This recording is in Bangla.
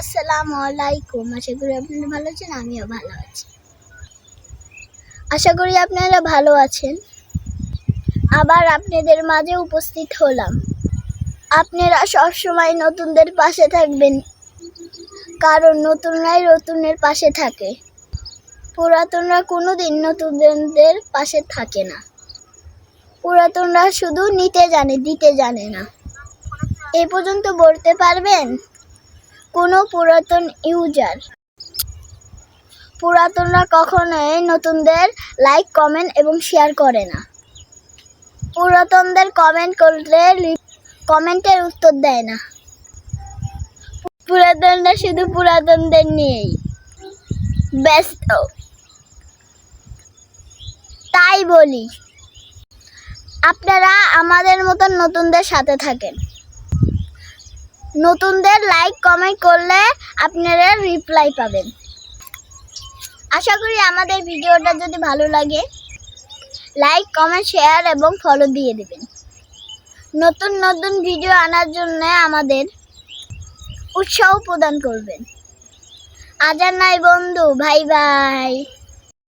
আসসালামু আলাইকুম। আশা করি আপনারা ভালো আছেন, আমিও ভালো আছি। আশা করি আপনারা ভালো আছেন। আবার আপনাদের মাঝে উপস্থিত হলাম। আপনারা সবসময় নতুনদের পাশে থাকবেন, কারণ নতুনরাই নতুনের পাশে থাকে। পুরাতনরা কোনোদিন নতুনদের পাশে থাকে না। পুরাতনরা শুধু নিতে জানে, দিতে জানে না। এ পর্যন্ত বলতে পারবেন কোনো পুরাতন পুরাতনরা কখনোই নতুনদের লাইক, কমেন্ট এবং শেয়ার করে না। পুরাতনদের কমেন্ট করলে কমেন্টের উত্তর দেয় না। পুরাতনরা শুধু পুরাতনদের নিয়েই ব্যস্ত। তাই বলি, আপনারা আমাদের মতন নতুনদের সাথে থাকেন। নতুনদের লাইক, কমেন্ট করলে আপনারা রিপ্লাই পাবেন। আশা করি আমাদের ভিডিওটা যদি ভালো লাগে, লাইক, কমেন্ট, শেয়ার এবং ফলো দিয়ে দেবেন। নতুন নতুন ভিডিও আনার জন্য আমাদের উৎসাহ প্রদান করবেন। আজ আর নাই বন্ধু, বাই বাই।